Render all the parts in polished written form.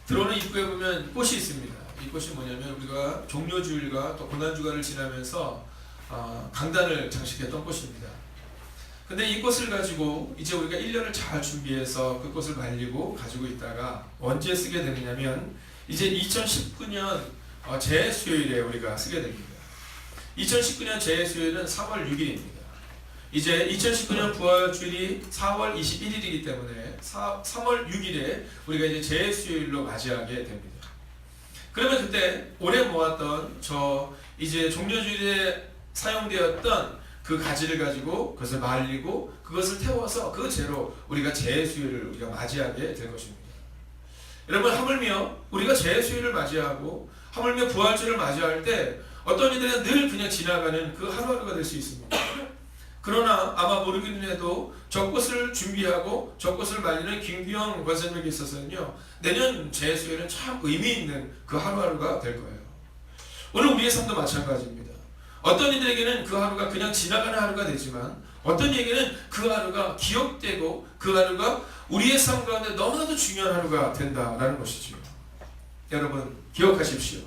들어오는 입구에 보면 꽃이 있습니다. 이 꽃이 뭐냐면 우리가 종료주일과 또 고난주간을 지나면서 강단을 장식했던 꽃입니다. 근데 이 꽃을 가지고 이제 우리가 1년을 잘 준비해서 그 꽃을 말리고 가지고 있다가 언제 쓰게 되느냐면 이제 2019년 재수요일에 우리가 쓰게 됩니다. 2019년 재수요일은 4월 6일입니다. 이제 2019년 부활주일이 4월 21일이기 때문에 3월 6일에 우리가 이제 재수요일로 맞이하게 됩니다. 그러면 그때 오래 모았던 이제 종료주일에 사용되었던 그 가지를 가지고 그것을 말리고 그것을 태워서 그 재로 우리가 재수요일을 우리가 맞이하게 될 것입니다. 여러분, 하물며 우리가 재수요일을 맞이하고 하물며 부활주일을 맞이할 때 어떤 이들은 늘 그냥 지나가는 그 하루하루가 될 수 있습니다. 그러나 아마 모르기는 해도 저 꽃을 준비하고 저 꽃을 말리는 김규영 권사님에게 있어서는요, 내년 재수요일은 참 의미 있는 그 하루하루가 될 거예요. 오늘 우리의 삶도 마찬가지입니다. 어떤 이들에게는 그 하루가 그냥 지나가는 하루가 되지만 어떤 이에게는 그 하루가 기억되고 그 하루가 우리의 삶 가운데 너무나도 중요한 하루가 된다라는 것이지요. 여러분, 기억하십시오.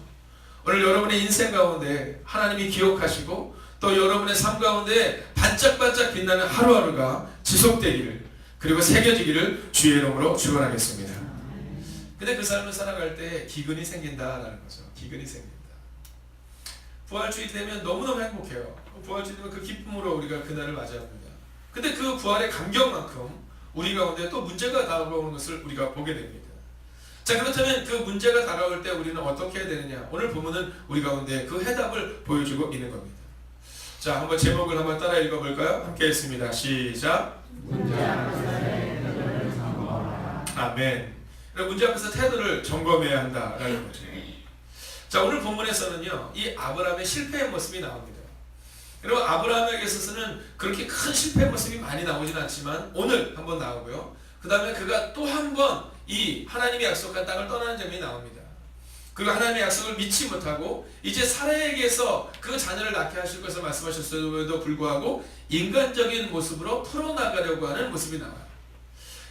오늘 여러분의 인생 가운데 하나님이 기억하시고 또 여러분의 삶 가운데 반짝반짝 빛나는 하루하루가 지속되기를, 그리고 새겨지기를 주의 이름으로 축원하겠습니다. 근데 그 삶을 살아갈 때 기근이 생긴다라는 거죠. 기근이 생긴다. 부활주일이 되면 너무너무 행복해요. 부활주일 되면 그 기쁨으로 우리가 그날을 맞이합니다. 근데 그 부활의 감격만큼 우리 가운데 또 문제가 다가오는 것을 우리가 보게 됩니다. 자, 그렇다면 그 문제가 다가올 때 우리는 어떻게 해야 되느냐? 오늘 본문은 우리 가운데 그 해답을 보여주고 있는 겁니다. 자, 한번 제목을 한번 따라 읽어볼까요? 함께 했습니다. 시작. 문제 앞에서 태도를 점검하라. 아멘. 문제 앞에서 태도를 점검해야 한다라는 거죠. 자, 오늘 본문에서는요, 이 아브라함의 실패의 모습이 나옵니다. 여러분, 아브라함에게 있어서는 그렇게 큰 실패의 모습이 많이 나오진 않지만 오늘 한번 나오고요. 그 다음에 그가 또 한 번 이 하나님이 약속한 땅을 떠나는 장면이 나옵니다. 그리고 하나님의 약속을 믿지 못하고 이제 사라에게서 그 자녀를 낳게 하실 것을 말씀하셨음에도 불구하고 인간적인 모습으로 풀어나가려고 하는 모습이 나와요.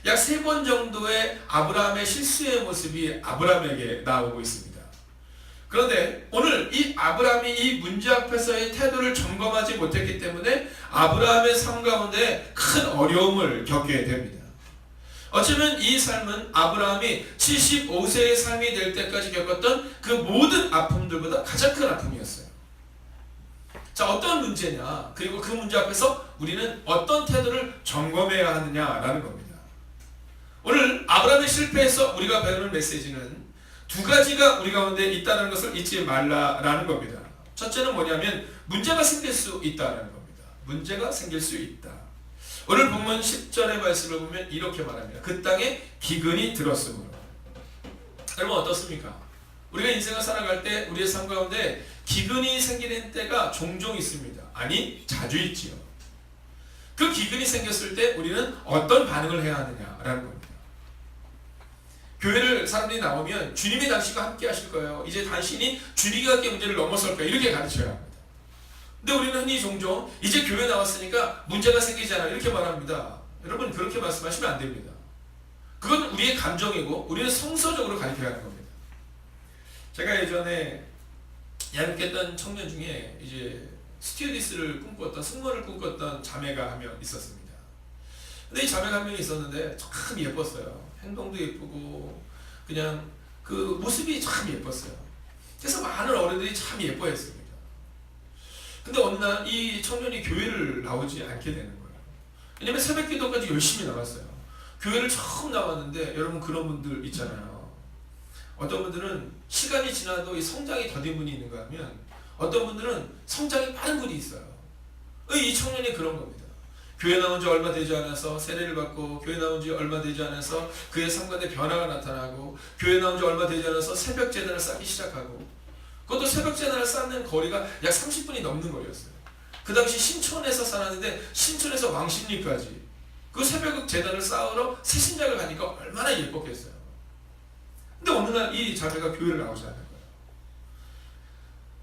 약 3번 정도의 아브라함의 실수의 모습이 아브라함에게 나오고 있습니다. 그런데 오늘 이 아브라함이 이 문제 앞에서의 태도를 점검하지 못했기 때문에 아브라함의 삶 가운데 큰 어려움을 겪게 됩니다. 어쩌면 이 삶은 아브라함이 75세의 삶이 될 때까지 겪었던 그 모든 아픔들보다 가장 큰 아픔이었어요. 자, 어떤 문제냐, 그리고 그 문제 앞에서 우리는 어떤 태도를 점검해야 하느냐라는 겁니다. 오늘 아브라함의 실패에서 우리가 배우는 메시지는 두 가지가 우리 가운데 있다는 것을 잊지 말라라는 겁니다. 첫째는 뭐냐면 문제가 생길 수 있다는 겁니다. 문제가 생길 수 있다. 오늘 본문 10절의 말씀을 보면 이렇게 말합니다. 그 땅에 기근이 들었으므로. 여러분, 어떻습니까? 우리가 인생을 살아갈 때 우리의 삶 가운데 기근이 생기는 때가 종종 있습니다. 아니, 자주 있지요. 그 기근이 생겼을 때 우리는 어떤 반응을 해야 하느냐라는 겁니다. 교회를 사람들이 나오면 주님이 당신과 함께 하실 거예요. 이제 당신이 주님과 함께 문제를 넘어설 거예요. 이렇게 가르쳐야 합니다. 근데 우리는 흔히 종종 이제 교회 나왔으니까 문제가 생기잖아 이렇게 말합니다. 여러분, 그렇게 말씀하시면 안 됩니다. 그건 우리의 감정이고 우리는 성서적으로 가르쳐야 하는 겁니다. 제가 예전에 얄밉겠던 청년 중에 이제 스튜어디스를 꿈꿨던, 승무원을 꿈꿨던 자매가 한 명 있었습니다. 근데 이 자매가 한 명이 있었는데 참 예뻤어요. 행동도 예쁘고 그냥 그 모습이 참 예뻤어요. 그래서 많은 어른들이 참 예뻐했습니다. 근데 어느 날 이 청년이 교회를 나오지 않게 되는 거예요. 왜냐면 새벽 기도까지 열심히 나갔어요. 교회를 처음 나왔는데 여러분, 그런 분들 있잖아요. 어떤 분들은 시간이 지나도 이 성장이 더딘 분이 있는가 하면 어떤 분들은 성장이 빠른 분이 있어요. 이 청년이 그런 겁니다. 교회 나온 지 얼마 되지 않아서 세례를 받고 교회 나온 지 얼마 되지 않아서 그의 삶 가운데 변화가 나타나고 교회 나온 지 얼마 되지 않아서 새벽 제단을 쌓기 시작하고, 그것도 새벽 제단을 쌓는 거리가 약 30분이 넘는 거리였어요. 그 당시 신촌에서 살았는데 신촌에서 왕십리까지 그 새벽 제단을 쌓으러 새신작을 가니까 얼마나 예뻤겠어요. 근데 어느 날 이 자매가 교회를 나오지 않는 거예요.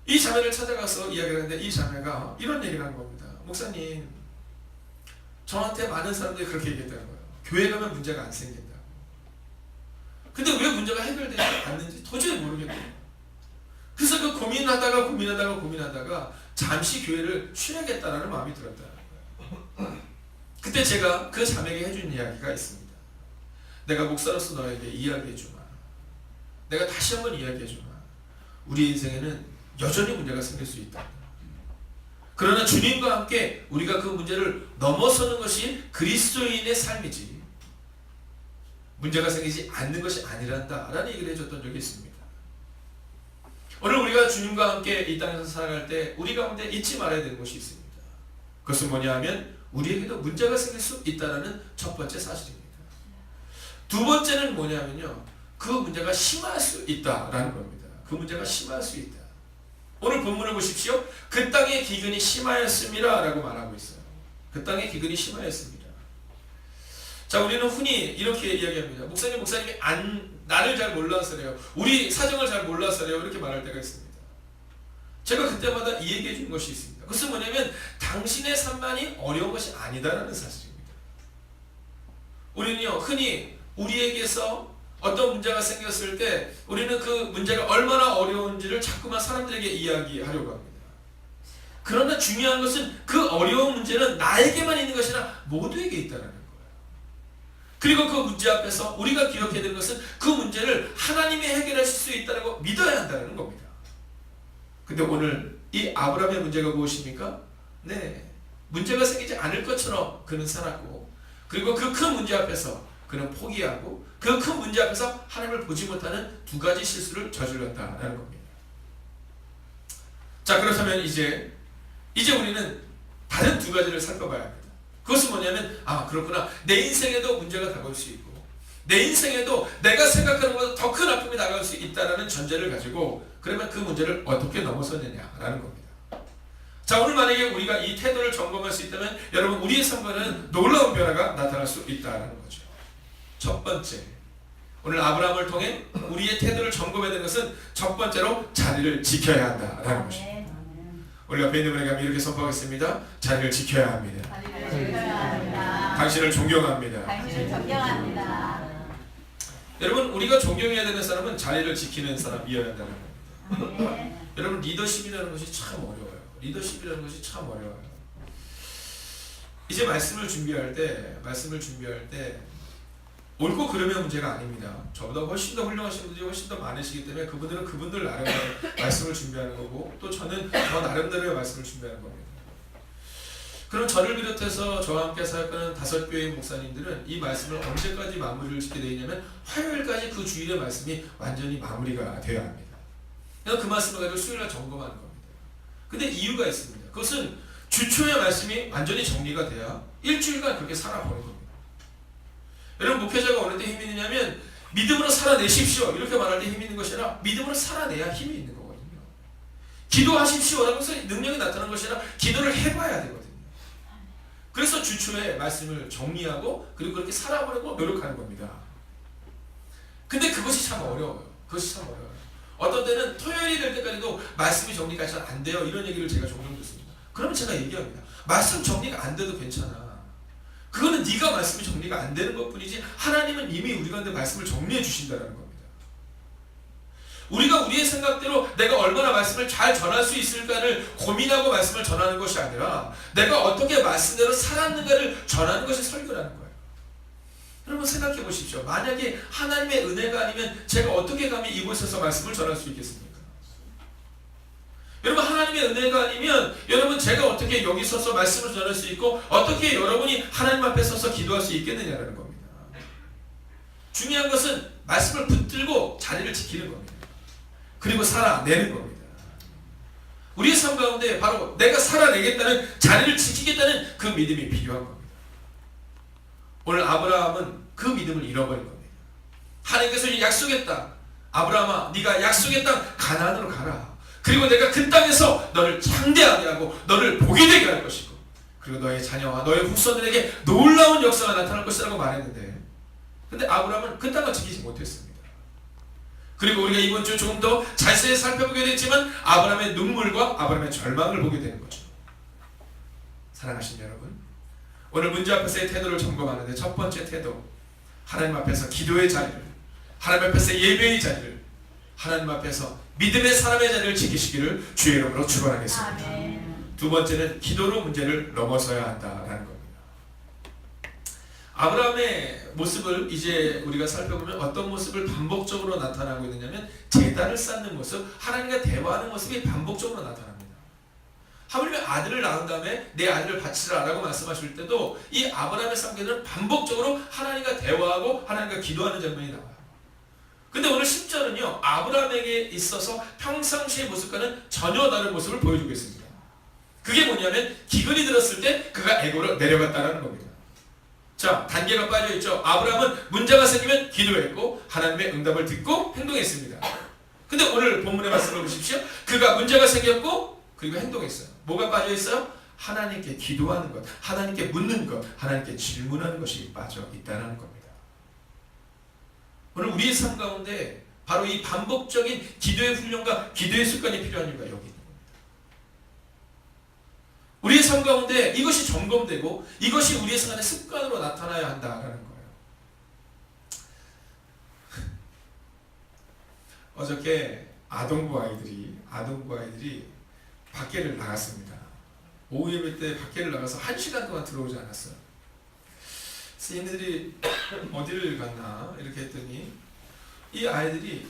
이 자매를 찾아가서 이야기를 하는데 이 자매가 이런 얘기를 한 겁니다. 목사님, 저한테 많은 사람들이 그렇게 얘기했다는 거예요. 교회 가면 문제가 안 생긴다고. 근데 왜 문제가 해결되지 않는지 도저히 모르겠더라고요. 그래서 그 고민하다가 잠시 교회를 쉬어야겠다라는 마음이 들었다는 거예요. 그때 제가 그 자매에게 해준 이야기가 있습니다. 내가 목사로서 너에게 이야기해주마. 내가 다시 한번 이야기해주마. 우리 인생에는 여전히 문제가 생길 수 있다. 그러나 주님과 함께 우리가 그 문제를 넘어서는 것이 그리스도인의 삶이지 문제가 생기지 않는 것이 아니란다 라는 얘기를 해줬던 적이 있습니다. 오늘 우리가 주님과 함께 이 땅에서 살아갈 때 우리 가운데 잊지 말아야 되는 것이 있습니다. 그것은 뭐냐 하면 우리에게도 문제가 생길 수 있다는 첫 번째 사실입니다. 두 번째는 뭐냐면요, 그 문제가 심할 수 있다라는 겁니다. 그 문제가 심할 수 있다. 오늘 본문을 보십시오. 그 땅의 기근이 심하였습니다 라고 말하고 있어요. 그 땅의 기근이 심하였습니다. 자, 우리는 흔히 이렇게 이야기합니다. 목사님이 나를 잘 몰라서래요. 우리 사정을 잘 몰라서래요. 이렇게 말할 때가 있습니다. 제가 그때마다 이 얘기해 준 것이 있습니다. 그것은 뭐냐면 당신의 삶만이 어려운 것이 아니다라는 사실입니다. 우리는요, 흔히 우리에게서 어떤 문제가 생겼을 때 우리는 그 문제가 얼마나 어려운지를 자꾸만 사람들에게 이야기하려고 합니다. 그러나 중요한 것은 그 어려운 문제는 나에게만 있는 것이 아니라 모두에게 있다는 거예요. 그리고 그 문제 앞에서 우리가 기억해야 되는 것은 그 문제를 하나님이 해결하실 수 있다고 믿어야 한다는 겁니다. 근데 오늘 이 아브라함의 문제가 무엇입니까? 네, 문제가 생기지 않을 것처럼 그는 살았고, 그리고 그 큰 문제 앞에서 그는 포기하고 그 큰 문제 앞에서 하나님을 보지 못하는 두 가지 실수를 저질렀다라는 겁니다. 자, 그렇다면 이제 우리는 다른 두 가지를 살펴봐야 합니다. 그것은 뭐냐면, 그렇구나, 내 인생에도 문제가 다가올 수 있고 내 인생에도 내가 생각하는 것보다 더 큰 아픔이 다가올 수 있다는 전제를 가지고 그러면 그 문제를 어떻게 넘어서느냐라는 겁니다. 자, 오늘 만약에 우리가 이 태도를 점검할 수 있다면 여러분, 우리의 삶과는 놀라운 변화가 나타날 수 있다는 거죠. 첫 번째, 오늘 아브라함을 통해 우리의 태도를 점검해야 되는 것은 첫 번째로 자리를 지켜야 한다라는 것입니다. 우리 옆에 있는 분에게 이렇게 선포하겠습니다. 자리를 지켜야 합니다. 당신을 존경합니다. 여러분, 우리가 존경해야 되는 사람은 자리를 지키는 사람이어야 한다는 겁니다. 여러분, 리더십이라는 것이 참 어려워요. 이제 말씀을 준비할 때 옳고 그름의 문제가 아닙니다. 저보다 훨씬 더 훌륭하신 분들이 훨씬 더 많으시기 때문에 그분들은 그분들 나름대로 말씀을 준비하는 거고, 또 저는 저 나름대로의 말씀을 준비하는 겁니다. 그럼 저를 비롯해서 저와 함께 사역하는 5교회의 목사님들은 이 말씀을 언제까지 마무리를 짓게 되어 있냐면 화요일까지 그 주일의 말씀이 완전히 마무리가 되어야 합니다. 그래서 그 말씀을 가지고 수요일날 점검하는 겁니다. 근데 이유가 있습니다. 그것은 주초의 말씀이 완전히 정리가 돼야 일주일간 그렇게 살아보는 겁니다. 여러분, 목회자가 어느 때 힘이 있느냐면 믿음으로 살아내십시오 이렇게 말할 때 힘이 있는 것이 아니라 믿음으로 살아내야 힘이 있는 거거든요. 기도하십시오라고 해서 능력이 나타나는 것이 아니라 기도를 해봐야 되거든요. 그래서 주초에 말씀을 정리하고 그리고 그렇게 살아보려고 노력하는 겁니다. 근데 그것이 참 어려워요. 어떤 때는 토요일이 될 때까지도 말씀이 정리가 잘 안 돼요. 이런 얘기를 제가 종종 듣습니다. 그러면 제가 얘기합니다. 말씀 정리가 안 돼도 괜찮아. 그거는 네가 말씀이 정리가 안 되는 것뿐이지 하나님은 이미 우리 가운데 말씀을 정리해 주신다는 겁니다. 우리가 우리의 생각대로 내가 얼마나 말씀을 잘 전할 수 있을까를 고민하고 말씀을 전하는 것이 아니라 내가 어떻게 말씀대로 살았는가를 전하는 것이 설교라는 거예요. 여러분, 생각해 보십시오. 만약에 하나님의 은혜가 아니면 제가 어떻게 감히 이곳에서 말씀을 전할 수 있겠습니까? 여러분, 하나님의 은혜가 아니면 여러분, 제가 어떻게 여기 서서 말씀을 전할 수 있고 어떻게 여러분이 하나님 앞에 서서 기도할 수 있겠느냐라는 겁니다. 중요한 것은 말씀을 붙들고 자리를 지키는 겁니다. 그리고 살아내는 겁니다. 우리의 삶 가운데 바로 내가 살아내겠다는, 자리를 지키겠다는 그 믿음이 필요한 겁니다. 오늘 아브라함은 그 믿음을 잃어버린 겁니다. 하나님께서 약속했다. 아브라함아, 네가 약속의 땅 가나안으로 가라. 그리고 내가 그 땅에서 너를 창대하게 하고 너를 복이 되게 할 것이고 그리고 너의 자녀와 너의 후손들에게 놀라운 역사가 나타날 것이라고 말했는데, 근데 아브라함은 그 땅을 지키지 못했습니다. 그리고 우리가 이번 주 조금 더 자세히 살펴보게 됐지만 아브라함의 눈물과 아브라함의 절망을 보게 되는 거죠. 사랑하신 여러분, 오늘 문제 앞에서의 태도를 점검하는데 첫 번째 태도, 하나님 앞에서 기도의 자리를, 하나님 앞에서 예배의 자리를, 하나님 앞에서 믿음의 사람의 자리를 지키시기를 주의 이름으로 축원하겠습니다. 아멘. 두 번째는 기도로 문제를 넘어서야 한다라는 겁니다. 아브라함의 모습을 이제 우리가 살펴보면 어떤 모습을 반복적으로 나타나고 있느냐면 제단을 쌓는 모습, 하나님과 대화하는 모습이 반복적으로 나타납니다. 하물며 아들을 낳은 다음에 내 아들을 바치라 라고 말씀하실 때도 이 아브라함의 삶에는 반복적으로 하나님과 대화하고 하나님과 기도하는 장면이 나와요. 근데 오늘 10절은요, 아브라함에게 있어서 평상시의 모습과는 전혀 다른 모습을 보여주고 있습니다. 그게 뭐냐면 기근이 들었을 때 그가 애고로 내려갔다는 겁니다. 자, 단계가 빠져있죠. 아브라함은 문제가 생기면 기도했고 하나님의 응답을 듣고 행동했습니다. 근데 오늘 본문의 말씀을 보십시오. 그가 문제가 생겼고 그리고 행동했어요. 뭐가 빠져있어요? 하나님께 기도하는 것, 하나님께 묻는 것, 하나님께 질문하는 것이 빠져있다는 겁니다. 오늘 우리의 삶 가운데 바로 이 반복적인 기도의 훈련과 기도의 습관이 필요한 이유가 여기 있는 겁니다. 우리의 삶 가운데 이것이 점검되고 이것이 우리의 삶의 습관으로 나타나야 한다라는 거예요. 어저께 아동부 아이들이 밖에를 나갔습니다. 오후 예배 때 밖에를 나가서 1시간 동안 들어오지 않았어요. 그래서 얘네들이 어디를 갔나 이렇게 했더니 이 아이들이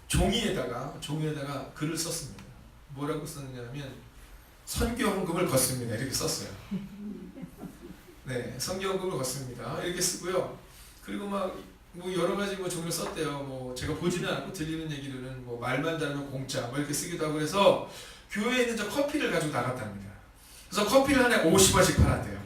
종이에다가 글을 썼습니다. 뭐라고 썼냐면 선교 헌금을 걷습니다. 이렇게 썼어요. 네, 선교 헌금을 걷습니다. 이렇게 쓰고요. 그리고 뭐 여러 가지 종류 썼대요. 뭐 제가 보지는 않고 들리는 얘기로는 뭐 말만 잘하면 공짜 뭐 이렇게 쓰기도 하고 그래서 교회에 있는 저 커피를 가지고 나갔답니다. 그래서 커피를 하나에 50원씩 팔았대요.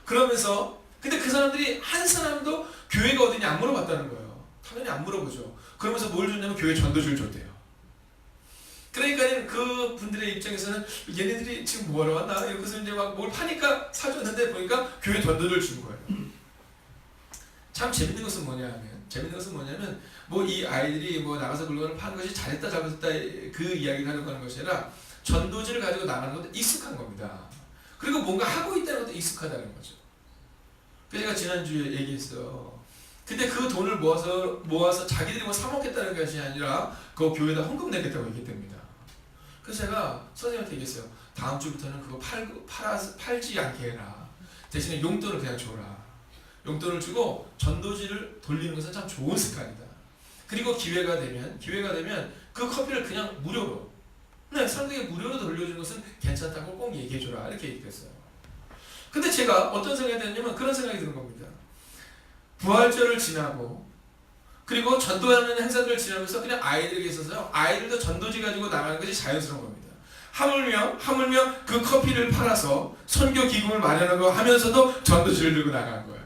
그러면서 근데 그 사람들이 한 사람도 교회가 어디냐 안 물어봤다는 거예요. 당연히 안 물어보죠. 그러면서 뭘 줬냐면 교회 전도지를 줬대요. 그러니까 그 분들의 입장에서는 얘네들이 지금 뭐하러 왔나 이러고서 이제 막 뭘 파니까 사줬는데 보니까 교회 전도를 준 거예요. 참 재밌는 것은 뭐냐면 뭐 이 아이들이 뭐 나가서 물건을 파는 것이 잘했다 잘못했다 그 이야기를 하려고 하는 것이 아니라 전도지를 가지고 나가는 것도 익숙한 겁니다. 그리고 뭔가 하고 있다는 것도 익숙하다는 거죠. 그래서 제가 지난주에 얘기했어요. 근데 그 돈을 모아서 자기들이 뭐 사먹겠다는 것이 아니라 그 교회에다 헌금 내겠다고 얘기했답니다. 그래서 제가 선생님한테 얘기했어요. 다음 주부터는 그거 팔지 않게 해라. 대신에 용돈을 그냥 줘라. 용돈을 주고 전도지를 돌리는 것은 참 좋은 습관이다. 그리고 기회가 되면 그 커피를 그냥 무료로, 사람들에게 무료로 돌려주는 것은 괜찮다고 꼭 얘기해줘라. 이렇게 얘기했어요. 근데 제가 어떤 생각이 드냐면 그런 생각이 드는 겁니다. 부활절을 지나고 그리고 전도하는 행사들을 지나면서 그냥 아이들에게 있어서요. 아이들도 전도지 가지고 나가는 것이 자연스러운 겁니다. 하물며 그 커피를 팔아서 선교 기금을 마련하고 하면서도 전도지를 들고 나간 거예요.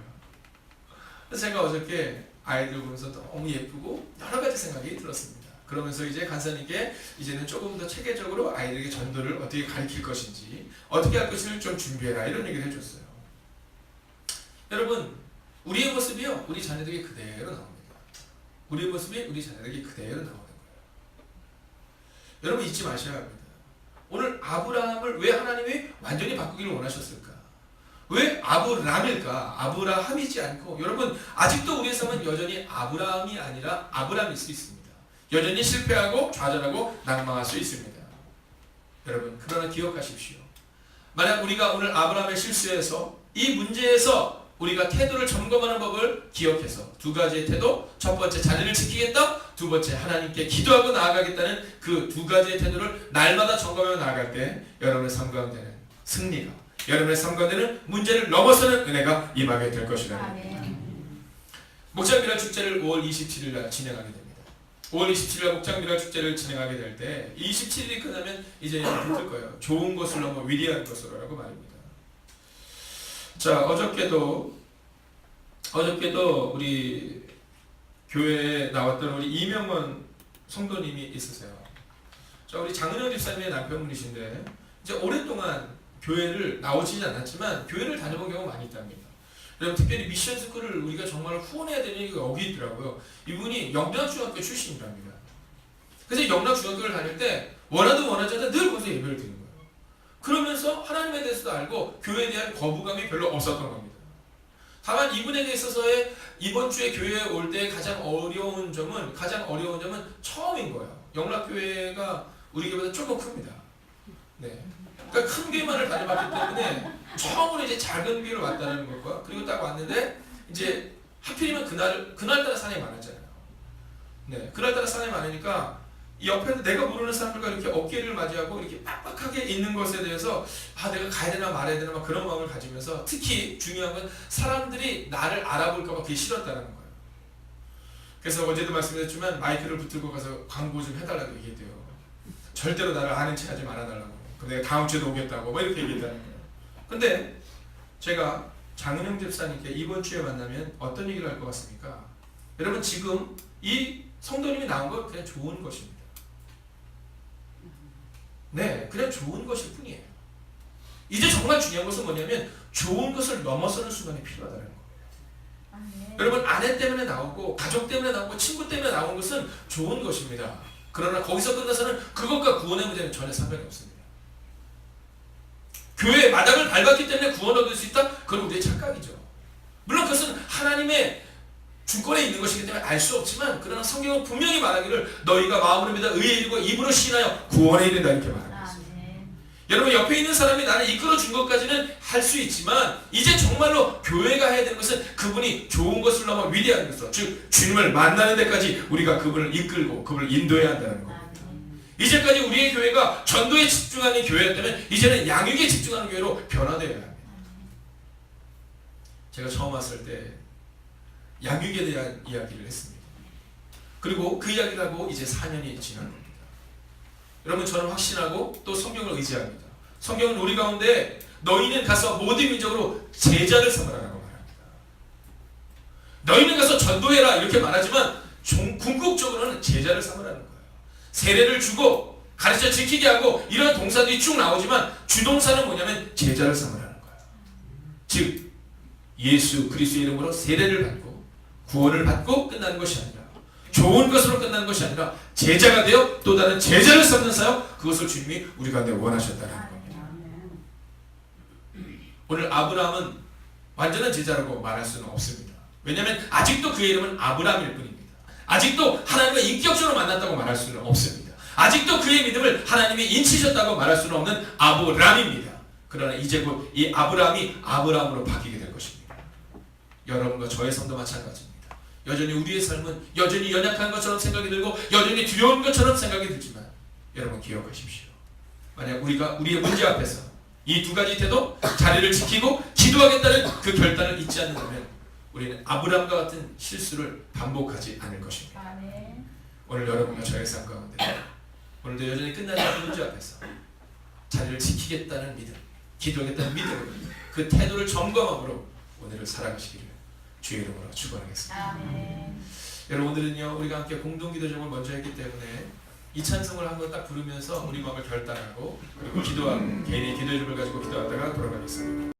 그래서 제가 어저께 아이들 보면서 너무 예쁘고 여러 가지 생각이 들었습니다. 그러면서 이제 간사님께 이제는 조금 더 체계적으로 아이들에게 전도를 어떻게 가르칠 것인지 어떻게 할 것인지를 좀 준비해라 이런 얘기를 해줬어요. 여러분 우리의 모습이요 우리 자녀들에게 그대로 나옵니다. 우리의 모습이 우리 자녀들에게 그대로 나오는 거예요. 여러분 잊지 마셔야 합니다. 오늘 아브라함을 왜 하나님이 완전히 바꾸기를 원하셨을까? 왜 아브람일까? 아브라함이지 않고 여러분 아직도 우리의 삶은 여전히 아브라함이 아니라 아브람일 수 있습니다. 여전히 실패하고 좌절하고 낭망할 수 있습니다. 여러분 그러나 기억하십시오. 만약 우리가 오늘 아브라함의 실수에서 이 문제에서 우리가 태도를 점검하는 법을 기억해서 두 가지의 태도, 첫 번째 자리를 지키겠다, 두 번째 하나님께 기도하고 나아가겠다는 그 두 가지의 태도를 날마다 점검하며 나아갈 때 여러분의 삶 가운데는 승리가, 여러분의 삶 가운데는 문제를 넘어서는 은혜가 임하게 될 것이라는 겁니다. 목장미랄 축제를 5월 27일 날 진행하게 됩니다. 5월 27일 날 목장미랄 축제를 진행하게 될 때 27일이 끝나면 이제 붙을 거예요. 좋은 것을 넘어 위대한 것으로라고 말입니다. 자, 어저께도 우리 교회에 나왔던 우리 이명원 성도님이 있으세요. 자, 우리 장은영 집사님의 남편분이신데 이제 오랫동안 교회를 나오시지 않았지만 교회를 다녀본 경우가 많이 있답니다. 여러분 특별히 미션 스쿨을 우리가 정말 후원해야 되는 이유가 여기 있더라고요. 이분이 영락중학교 출신이랍니다. 그래서 영락중학교를 다닐 때 원하지 않아도 늘 거기서 예배를 드리는 거예요. 그러면서 하나님에 대해서도 알고 교회에 대한 거부감이 별로 없었던 겁니다. 다만 이분에게 있어서의 이번 주에 교회에 올 때 가장 어려운 점은 처음인 거예요. 영락교회가 우리 교회보다 조금 큽니다. 네. 그러니까 큰 교회만을 다녀봤기 때문에 처음으로 이제 작은 교회를 왔다는 것과 그리고 딱 왔는데 이제 하필이면 그날따라 사람이 많았잖아요. 네. 그날따라 사람이 많으니까 이 옆에서 내가 모르는 사람들과 이렇게 어깨를 맞이하고 이렇게 빡빡하게 있는 것에 대해서 내가 가야 되나 말아야 되나 막 그런 마음을 가지면서 특히 중요한 건 사람들이 나를 알아볼까 봐 그게 싫었다는 거예요. 그래서 어제도 말씀드렸지만 마이크를 붙들고 가서 광고 좀 해달라고 얘기해요. 절대로 나를 아는 체 하지 말아달라고. 그럼 내가 다음 주에도 오겠다고 뭐 이렇게 얘기했다는 거예요. 근데 제가 장은영 집사님께 이번 주에 만나면 어떤 얘기를 할 것 같습니까? 여러분 지금 이 성도님이 나온 건 그냥 좋은 것입니다. 네, 그냥 좋은 것일 뿐이에요. 이제 정말 중요한 것은 뭐냐면 좋은 것을 넘어서는 순간이 필요하다는 거예요. 여러분 아내 때문에 나오고 가족 때문에 나오고 친구 때문에 나온 것은 좋은 것입니다. 그러나 거기서 끝나서는 그것과 구원의 문제는 전혀 상관이 없습니다. 교회의 마당을 밟았기 때문에 구원을 얻을 수 있다? 그건 우리의 착각이죠. 물론 그것은 하나님의 주권에 있는 것이기 때문에 알 수 없지만 그러나 성경은 분명히 말하기를 너희가 마음으로 믿어 의에 이르고 입으로 신하여 구원에 이른다 이렇게 말합니다. 여러분 옆에 있는 사람이 나를 이끌어 준 것까지는 할 수 있지만 이제 정말로 교회가 해야 되는 것은 그분이 좋은 것을 넘어 위대한 것으로 즉 주님을 만나는 데까지 우리가 그분을 이끌고 그분을 인도해야 한다는 겁니다. 이제까지 우리의 교회가 전도에 집중하는 교회였다면 이제는 양육에 집중하는 교회로 변화되어야 합니다. 제가 처음 왔을 때 양육에 대한 이야기를 했습니다. 그리고 그 이야기를 하고 이제 4년이 지난 겁니다. 여러분 저는 확신하고 또 성경을 의지합니다. 성경은 우리 가운데 너희는 가서 모든 민족으로 제자를 삼으라고 말합니다. 너희는 가서 전도해라 이렇게 말하지만 궁극적으로는 제자를 삼으라는 거예요. 세례를 주고 가르쳐 지키게 하고 이런 동사들이 쭉 나오지만 주동사는 뭐냐면 제자를 삼으라는 거예요. 즉 예수 그리스도의 이름으로 세례를 받고 구원을 받고 끝나는 것이 아니라 좋은 것으로 끝나는 것이 아니라 제자가 되어 또 다른 제자를 삼는 사역 그것을 주님이 우리 가운데 원하셨다는 겁니다. 오늘 아브라함은 완전한 제자라고 말할 수는 없습니다. 왜냐하면 아직도 그의 이름은 아브라함일 뿐입니다. 아직도 하나님과 인격적으로 만났다고 말할 수는 없습니다. 아직도 그의 믿음을 하나님이 인치셨다고 말할 수는 없는 아브람입니다. 그러나 이제 곧 이 아브라함이 아브라함으로 바뀌게 될 것입니다. 여러분과 저의 삶도 마찬가지입니다. 여전히 우리의 삶은 여전히 연약한 것처럼 생각이 들고 여전히 두려운 것처럼 생각이 들지만 여러분 기억하십시오. 만약 우리가 우리의 문제 앞에서 이 두 가지 태도 자리를 지키고 기도하겠다는 그 결단을 잊지 않는다면 우리는 아브람과 같은 실수를 반복하지 않을 것입니다. 오늘 여러분과 저의 삶 가운데 오늘도 여전히 끝나지 않은 문제 앞에서 자리를 지키겠다는 믿음, 기도하겠다는 믿음으로 그 태도를 점검함으로 오늘을 살아가시기를 주의 이름으로 축원하겠습니다. 여러분 오늘은요 우리가 함께 공동기도정을 먼저 했기 때문에 이 찬송을 한번 딱 부르면서 우리 마음을 결단하고 그리고 기도하고 개인의 기도 이름을 가지고 기도하다가 돌아가겠습니다.